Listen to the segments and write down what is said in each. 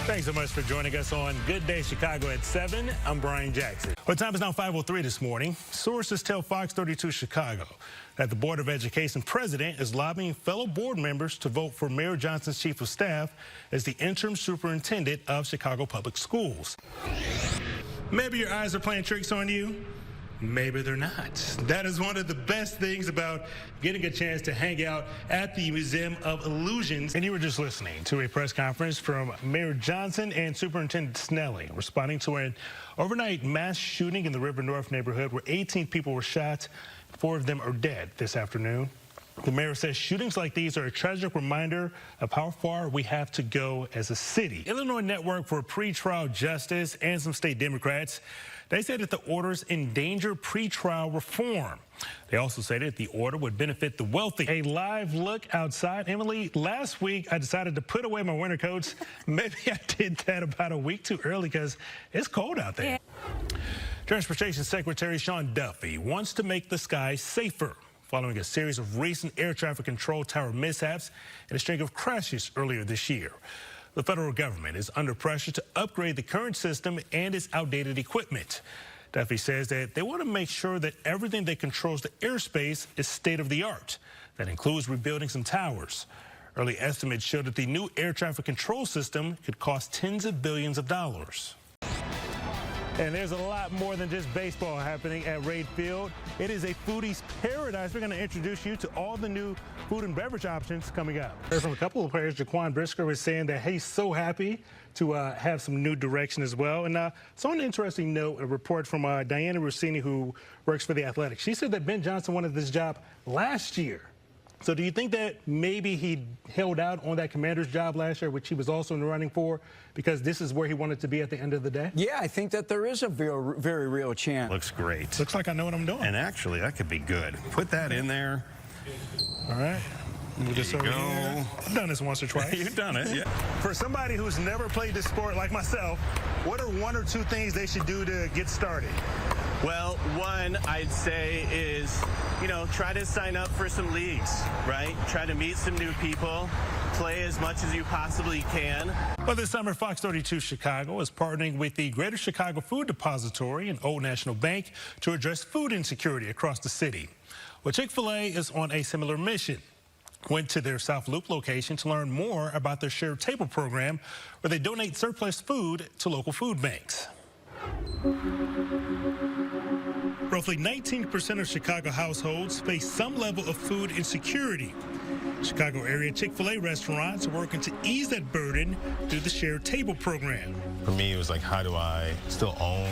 Thanks so much for joining us on Good Day Chicago at 7. I'm Brian Jackson. Well, time is now 5:03 this morning. Sources tell Fox 32 Chicago that the Board of Education president is lobbying fellow board members to vote for Mayor Johnson's chief of staff as the interim superintendent of Chicago Public Schools. Maybe your eyes are playing tricks on you. Maybe they're not. That is one of the best things about getting a chance to hang out at the Museum of Illusions. And you were just listening to a press conference from Mayor Johnson and Superintendent Snelling responding to an overnight mass shooting in the River North neighborhood where 18 people were shot. 4 of them are dead this afternoon. The mayor says shootings like these are a tragic reminder of how far we have to go as a city. Illinois Network for Pretrial Justice and some state Democrats, they said that the orders endanger pretrial reform. They also said that the order would benefit the wealthy. A live look outside. Emily, last week I decided to put away my winter coats. Maybe I did that about a week too early because it's cold out there. Yeah. Transportation Secretary Sean Duffy wants to make the skies safer following a series of recent air traffic control tower mishaps and a string of crashes earlier this year. The federal government is under pressure to upgrade the current system and its outdated equipment. Duffy says that they want to make sure that everything that controls the airspace is state-of-the-art. That includes rebuilding some towers. Early estimates show that the new air traffic control system could cost tens of billions of dollars. And there's a lot more than just baseball happening at Reid Field. It is a foodie's paradise. We're going to introduce you to all the new food and beverage options coming up. Heard from a couple of players. Jaquan Brisker was saying that he's so happy to have some new direction as well. And so on an interesting note, a report from Diana Rossini, who works for The Athletic. She said that Ben Johnson wanted this job last year. So do you think that maybe he held out on that Commander's job last year, which he was also in the running for, because this is where he wanted to be at the end of the day? Yeah, I think that there is a very, very real chance. Looks great. Looks like I know what I'm doing. And actually, that could be good. Put that in there. All right. There you go. I've done this once or twice. You've done it, yeah. For somebody who's never played this sport like myself, what are 1 or 2 things they should do to get started? Well, one I'd say is, try to sign up for some leagues, right? Try to meet some new people, play as much as you possibly can. Well, this summer, Fox 32 Chicago is partnering with the Greater Chicago Food Depository and Old National Bank to address food insecurity across the city. Well, Chick-fil-A is on a similar mission. Went to their South Loop location to learn more about their Shared Table program, where they donate surplus food to local food banks. Roughly 19% of Chicago households face some level of food insecurity. Chicago area Chick-fil-A restaurants are working to ease that burden through the Shared Table program. For me, it was like, how do I still own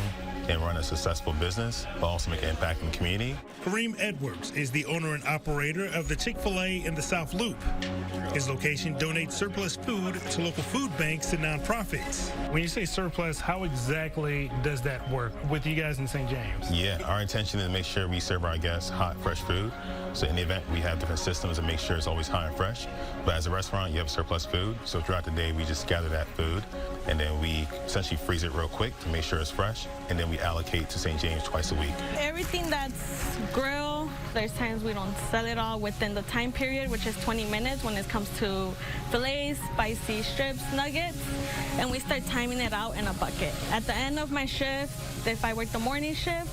and run a successful business, but also make an impact in the community? Kareem Edwards is the owner and operator of the Chick-fil-A in the South Loop. His location donates surplus food to local food banks and nonprofits. When you say surplus, how exactly does that work with you guys in St. James? Yeah, our intention is to make sure we serve our guests hot, fresh food. So in the event, we have different systems to make sure it's always hot and fresh. But as a restaurant, you have surplus food. So throughout the day, we just gather that food, and then we essentially freeze it real quick to make sure it's fresh, and then we allocate to St. James twice a week. Everything that's grill, there's times we don't sell it all within the time period, which is 20 minutes when it comes to fillets, spicy strips, nuggets, and we start timing it out in a bucket. At the end of my shift, if I work the morning shift,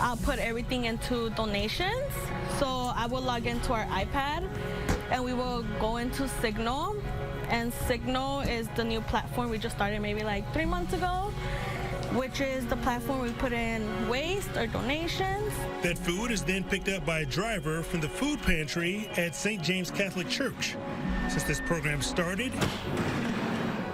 I'll put everything into donations. So I will log into our iPad and we will go into Signal. And Signal is the new platform we just started maybe like 3 months ago, which is the platform we put in waste or donations. That food is then picked up by a driver from the food pantry at St. James Catholic Church. Since this program started,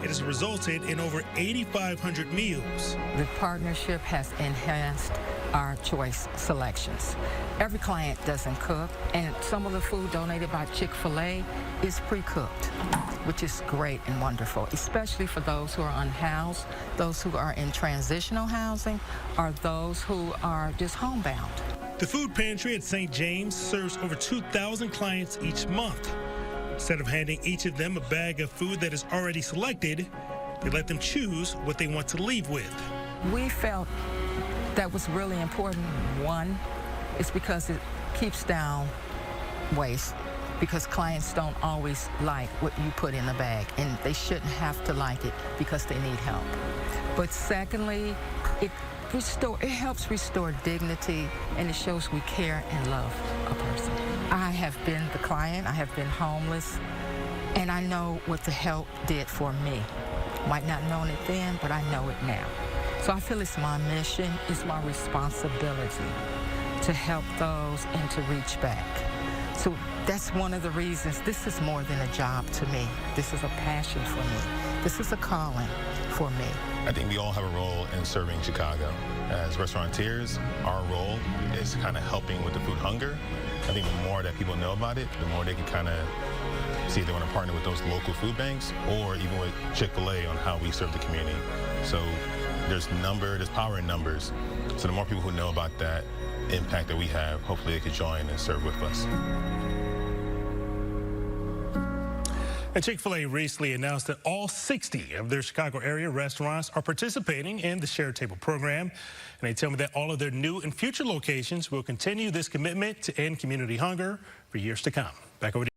it has resulted in over 8,500 meals. The partnership has enhanced our choice selections. Every client doesn't cook, and some of the food donated by Chick-fil-A is pre-cooked, which is great and wonderful, especially for those who are unhoused, those who are in transitional housing, or those who are just homebound. The food pantry at St. James serves over 2,000 clients each month. Instead of handing each of them a bag of food that is already selected, they let them choose what they want to leave with. We felt that was really important. One, it's because it keeps down waste. because clients don't always like what you put in the bag, and they shouldn't have to like it because they need help. But secondly, it helps restore dignity, and it shows we care and love a person. I have been the client, I have been homeless, and I know what the help did for me. Might not have known it then, but I know it now. So I feel it's my mission, it's my responsibility to help those and to reach back. So that's one of the reasons this is more than a job to me. This is a passion for me. This is a calling for me. I think we all have a role in serving Chicago. As restaurateurs, our role is kind of helping with the food hunger. I think the more that people know about it, the more they can kind of see if they want to partner with those local food banks or even with Chick-fil-A on how we serve the community. So there's power in numbers. So the more people who know about that impact that we have, hopefully they could join and serve with us. And Chick-fil-A recently announced that all 60 of their Chicago area restaurants are participating in the Shared Table program. And they tell me that all of their new and future locations will continue this commitment to end community hunger for years to come. Back over to you.